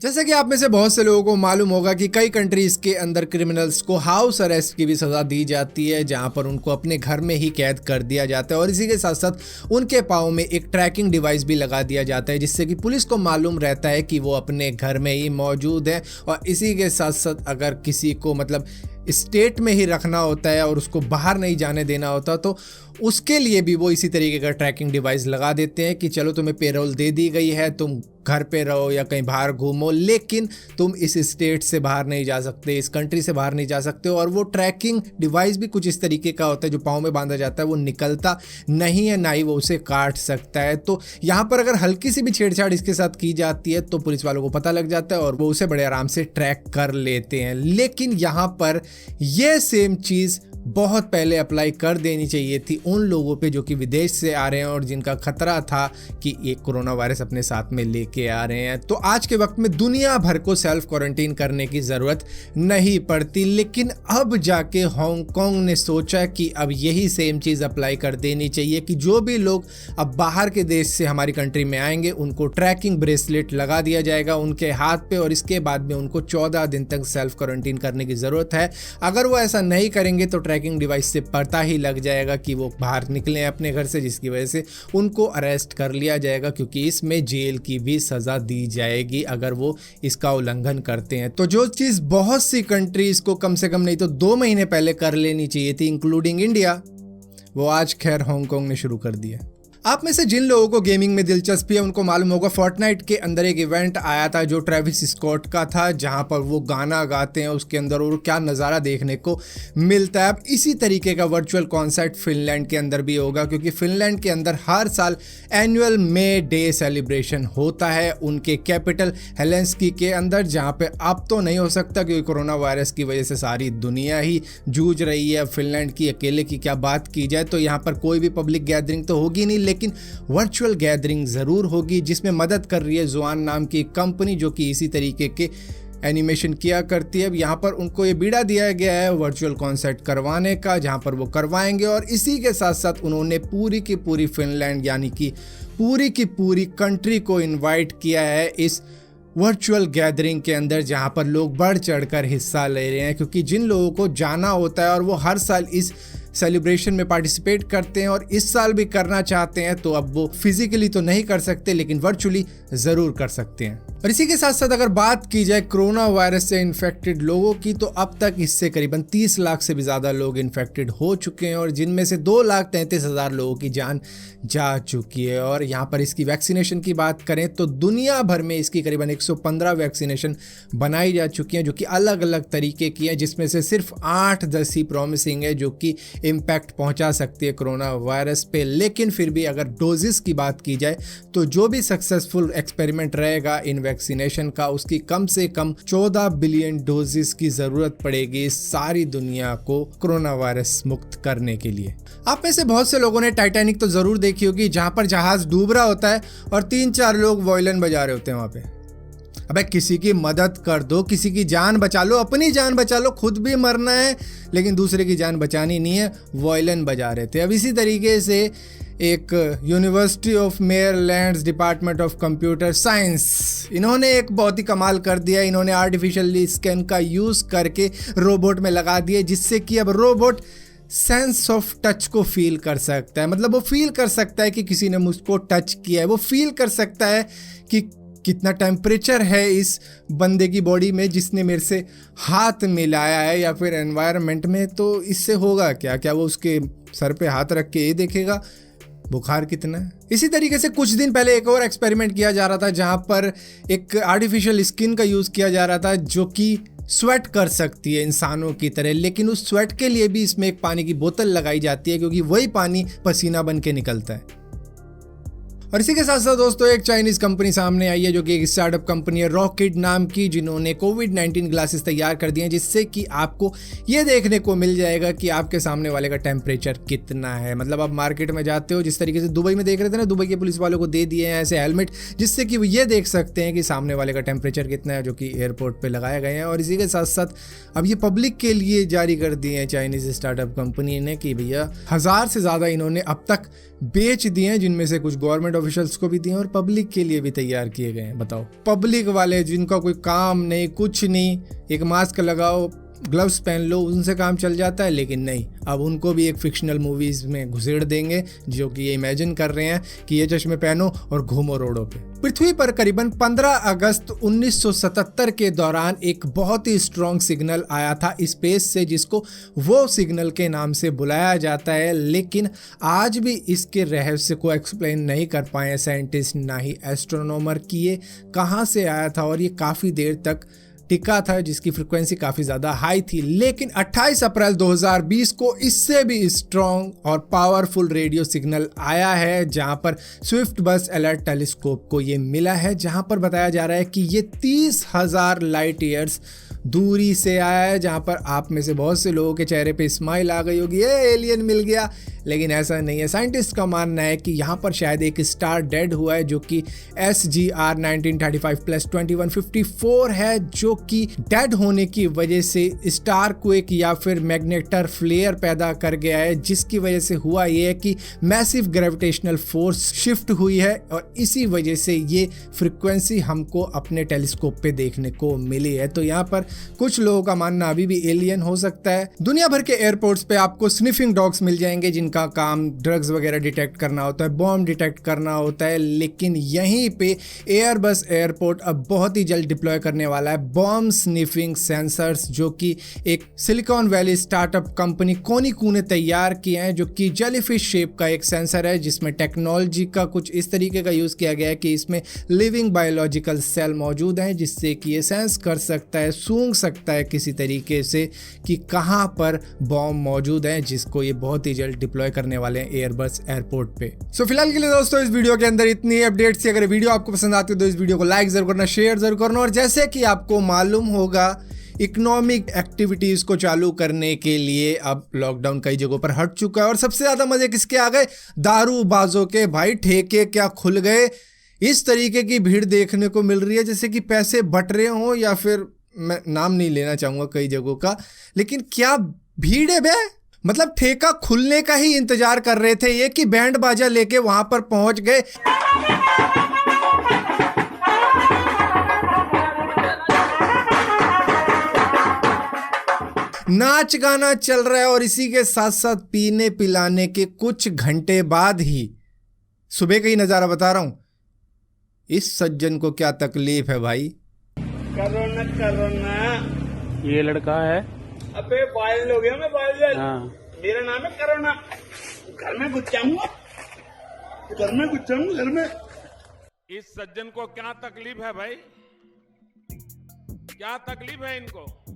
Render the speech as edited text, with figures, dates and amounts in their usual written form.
जैसा कि आप में से बहुत से लोगों को मालूम होगा कि कई कंट्रीज के अंदर क्रिमिनल्स को हाउस अरेस्ट की भी सज़ा दी जाती है, जहां पर उनको अपने घर में ही कैद कर दिया जाता है और इसी के साथ साथ उनके पाँव में एक ट्रैकिंग डिवाइस भी लगा दिया जाता है, जिससे कि पुलिस को मालूम रहता है कि वो अपने घर में ही मौजूद है। और इसी के साथ साथ अगर किसी को स्टेट में ही रखना होता है और उसको बाहर नहीं जाने देना होता तो उसके लिए भी वो इसी तरीके का ट्रैकिंग डिवाइस लगा देते हैं कि चलो तुम्हें पेरोल दे दी गई है, तुम घर पे रहो या कहीं बाहर घूमो, लेकिन तुम इस स्टेट से बाहर नहीं जा सकते, इस कंट्री से बाहर नहीं जा सकते। और वो ट्रैकिंग डिवाइस भी कुछ इस तरीके का होता है जो पाँव में बांधा जाता है, वो निकलता नहीं है, ना ही वो उसे काट सकता है। तो यहाँ पर अगर हल्की सी भी छेड़छाड़ इसके साथ की जाती है तो पुलिस वालों को पता लग जाता है और वो उसे बड़े आराम से ट्रैक कर लेते हैं। लेकिन यहाँ पर ये सेम चीज़ बहुत पहले अप्लाई कर देनी चाहिए थी उन लोगों पे जो कि विदेश से आ रहे हैं और जिनका खतरा था कि ये कोरोना वायरस अपने साथ में लेके आ रहे हैं। तो आज के वक्त में दुनिया भर को सेल्फ क्वारंटीन करने की ज़रूरत नहीं पड़ती, लेकिन अब जाके हांगकांग ने सोचा कि अब यही सेम चीज़ अप्लाई कर देनी चाहिए कि जो भी लोग अब बाहर के देश से हमारी कंट्री में आएंगे उनको ट्रैकिंग ब्रेसलेट लगा दिया जाएगा उनके हाथ पे और इसके बाद में उनको 14 दिन तक सेल्फ क्वारंटीन करने की ज़रूरत है। अगर वो ऐसा नहीं करेंगे तो ट्रैकिंग डिवाइस से पता ही लग जाएगा कि वो बाहर निकले अपने घर से, जिसकी वजह से उनको अरेस्ट कर लिया जाएगा, क्योंकि इसमें जेल की भी सज़ा दी जाएगी अगर वो इसका उल्लंघन करते हैं। तो जो चीज़ बहुत सी कंट्रीज़ को कम से कम नहीं तो 2 महीने पहले कर लेनी चाहिए थी, इंक्लूडिंग इंडिया, वो आज खैर हांगकांग ने शुरू कर दिया। आप में से जिन लोगों को गेमिंग में दिलचस्पी है उनको मालूम होगा फोर्टनाइट के अंदर एक इवेंट आया था जो ट्रेविस स्कॉट का था, जहां पर वो गाना गाते हैं उसके अंदर और क्या नज़ारा देखने को मिलता है। अब इसी तरीके का वर्चुअल कॉन्सर्ट फिनलैंड के अंदर भी होगा, क्योंकि फिनलैंड के अंदर हर साल एनुअल मे डे सेलिब्रेशन होता है उनके कैपिटल हेलेंस्की के अंदर, जहाँ पे अब तो नहीं हो सकता क्योंकि कोरोना वायरस की वजह से सारी दुनिया ही जूझ रही है। फिनलैंड की अकेले की क्या बात की जाए, तो यहाँ पर कोई भी पब्लिक गैदरिंग तो होगी नहीं, लेकिन वर्चुअल गैदरिंग ज़रूर होगी, जिसमें मदद कर रही है ज़ुआन नाम की कंपनी जो कि इसी तरीके के एनिमेशन किया करती है। अब यहाँ पर उनको ये बीड़ा दिया गया है वर्चुअल कॉन्सर्ट करवाने का, जहाँ पर वो करवाएंगे और इसी के साथ साथ उन्होंने पूरी की पूरी फिनलैंड यानी कि पूरी की पूरी कंट्री को इनवाइट किया है इस वर्चुअल गैदरिंग के अंदर, जहाँ पर लोग बढ़ चढ़कर हिस्सा ले रहे हैं। क्योंकि जिन लोगों को जाना होता है और वो हर साल इस सेलिब्रेशन में पार्टिसिपेट करते हैं और इस साल भी करना चाहते हैं, तो अब वो फिजिकली तो नहीं कर सकते लेकिन वर्चुअली ज़रूर कर सकते हैं। और इसी के साथ साथ अगर बात की जाए कोरोना वायरस से इन्फेक्टेड लोगों की, तो अब तक इससे करीबन 30 लाख से भी ज़्यादा लोग इन्फेक्टेड हो चुके हैं और जिनमें से 2,33,000 लोगों की जान जा चुकी है। और यहाँ पर इसकी वैक्सीनेशन की बात करें तो दुनिया भर में इसकी करीबन 115 वैक्सीनेशन बनाई जा चुकी हैं, जो कि अलग अलग तरीके की हैं, जिसमें से सिर्फ 8-10 ही प्रॉमिसिंग है जो कि इम्पैक्ट पहुंचा सकती है कोरोना वायरस पे। लेकिन फिर भी अगर डोजेस की बात की जाए तो जो भी सक्सेसफुल एक्सपेरिमेंट रहेगा इन वैक्सीनेशन का, उसकी कम से कम 14 बिलियन डोजेस की जरूरत पड़ेगी सारी दुनिया को कोरोना वायरस मुक्त करने के लिए। आप में से बहुत से लोगों ने टाइटैनिक तो जरूर देखी होगी, जहां पर जहाज डूब रहा होता है और 3-4 लोग वायलिन बजा रहे होते हैं वहां पे। अबे किसी की मदद कर दो, किसी की जान बचा लो, अपनी जान बचा लो, खुद भी मरना है लेकिन दूसरे की जान बचानी नहीं है, वायलिन बजा रहे थे। अब इसी तरीके से एक university of Maryland department of computer science, इन्होंने एक बहुत ही कमाल कर दिया। इन्होंने आर्टिफिशियल स्कैन का यूज़ करके रोबोट में लगा दिया, जिससे कि अब रोबोट सेंस ऑफ टच को फील कर सकता है। मतलब वो फील कर सकता है कि किसी ने मुझको टच किया है, वो फील कर सकता है कि कितना टेम्परेचर है इस बंदे की बॉडी में जिसने मेरे से हाथ मिलाया है या फिर एनवायरनमेंट में। तो इससे होगा क्या, क्या वो उसके सर पे हाथ रख के ये देखेगा बुखार कितना है। इसी तरीके से कुछ दिन पहले एक और एक्सपेरिमेंट किया जा रहा था, जहाँ पर एक आर्टिफिशियल स्किन का यूज़ किया जा रहा था जो कि स्वेट कर सकती है इंसानों की तरह, लेकिन उस स्वेट के लिए भी इसमें एक पानी की बोतल लगाई जाती है, क्योंकि वही पानी पसीना बन के निकलता है। और इसी के साथ साथ दोस्तों एक चाइनीज़ कंपनी सामने आई है जो कि एक स्टार्टअप कंपनी है रॉकेट नाम की, जिन्होंने कोविड-19 ग्लासेस तैयार कर दिए हैं, जिससे कि आपको ये देखने को मिल जाएगा कि आपके सामने वाले का टेम्परेचर कितना है। मतलब आप मार्केट में जाते हो, जिस तरीके से दुबई में देख रहे थे ना, दुबई के पुलिस वालों को दे दिए हैं ऐसे हेलमेट, जिससे कि वो ये देख सकते हैं कि सामने वाले का टेम्परेचर कितना है, जो कि एयरपोर्ट पर लगाए गए हैं। और इसी के साथ साथ अब ये पब्लिक के लिए जारी कर दिए हैं चाइनीज़ स्टार्टअप कंपनी ने कि भैया 1000 से ज़्यादा इन्होंने अब तक बेच दिए हैं, जिनमें से कुछ गवर्नमेंट ऑफिशियल्स को भी दिए हैं और पब्लिक के लिए भी तैयार किए गए हैं। बताओ, पब्लिक वाले जिनका कोई काम नहीं, कुछ नहीं, एक मास्क लगाओ, ग्लव्स पहन लो, उनसे काम चल जाता है। लेकिन नहीं, अब उनको भी एक फिक्शनल मूवीज में घुसेड़ देंगे, जो कि ये इमेजिन कर रहे हैं कि ये चश्मे पहनो और घूमो रोडों पे। पृथ्वी पर करीबन 15 अगस्त 1977 के दौरान एक बहुत ही स्ट्रॉन्ग सिग्नल आया था स्पेस से, जिसको वो सिग्नल के नाम से बुलाया जाता है। लेकिन आज भी इसके रहस्य को एक्सप्लेन नहीं कर पाए साइंटिस्ट, ना ही एस्ट्रोनॉमर कि ये कहाँ से आया था और ये काफ़ी देर तक टिका था, जिसकी फ्रीक्वेंसी काफ़ी ज़्यादा हाई थी। लेकिन 28 अप्रैल 2020 को इससे भी स्ट्रॉन्ग और पावरफुल रेडियो सिग्नल आया है, जहां पर स्विफ्ट बस अलर्ट टेलीस्कोप को ये मिला है, जहां पर बताया जा रहा है कि ये 30,000 लाइट ईयर्स दूरी से आया है। जहां पर आप में से बहुत से लोगों के चेहरे पे स्माइल आ गई होगी, ये एलियन मिल गया। लेकिन ऐसा नहीं है। साइंटिस्ट का मानना है कि यहाँ पर शायद एक स्टार डेड हुआ है, जो कि SGR 1935+2154 है, जो कि डेड होने की वजह से स्टार क्वेक या फिर मैग्नेटर फ्लेयर पैदा कर गया है, जिसकी वजह से हुआ ये है कि मैसिव ग्रेविटेशनल फोर्स शिफ्ट हुई है और इसी वजह से ये फ्रीक्वेंसी हमको अपने टेलीस्कोप पे देखने को मिली है। तो यहाँ पर कुछ लोगों का मानना अभी भी एलियन हो सकता है। दुनिया भर के एयरपोर्ट्स पे आपको स्निफिंग डॉग्स मिल जाएंगे, जिनका काम ड्रग्स वगैरह डिटेक्ट करना होता है, बॉम्ब डिटेक्ट करना होता है। लेकिन यहीं पे एयरबस एयरपोर्ट अब बहुत ही जल्द डिप्लॉय करने वाला है बॉम्ब स्निफिंग सेंसर्स, जो कि एक सिलिकॉन वैली स्टार्टअप कंपनी कोनिकू ने तैयार किए हैं, जो कि जेलीफिश शेप का एक सेंसर है, जिसमें टेक्नोलॉजी का कुछ इस तरीके का यूज किया गया है कि इसमें लिविंग बायोलॉजिकल सेल मौजूद हैं, जिससे कि ये सेंस कर सकता है, सूंघ सकता है किसी तरीके से कि कहां पर बॉम्ब मौजूद है, जिसको ये बहुत ही जल्द डिप्लॉय करने वाले हैं एयरबस एयरपोर्ट पे। सो फिलहाल के लिए दोस्तों इस वीडियो के अंदर इतनी अपडेट्स थी। अगर वीडियो आपको पसंद आती है तो इस वीडियो को लाइक जरूर करना, शेयर जरूर करना। और जैसे कि आपको मालूम होगा, इकोनॉमिक एक्टिविटीज को चालू करने के लिए अब लॉकडाउन कई जगहों पर हट चुका है और सबसे ज्यादा मजे किसके आ गए? दारूबाजों के। भाई ठेके क्या खुल गए। इस तरीके की भीड़ देखने को मिल रही है जैसे कि पैसे बट रहे हों, या फिर मैं नाम नहीं लेना चाहूंगा कई जगहों का, लेकिन क्या भीड़ है बे। मतलब ठेका खुलने का ही इंतजार कर रहे थे ये कि बैंड बाजा लेके वहां पर पहुंच गए। नाच गाना चल रहा है और इसी के साथ साथ पीने पिलाने के कुछ घंटे बाद ही सुबह का ही नजारा बता रहा हूं। इस सज्जन को क्या तकलीफ है भाई। कोरोना कोरोना ये लड़का है। अबे वायरल हो गया मैं वायरल। हाँ। मेरा नाम है कोरोना। घर में घुस जाऊंगा, घर में घुस जाऊंगा, घर में। इस सज्जन को क्या तकलीफ है भाई? क्या तकलीफ है इनको?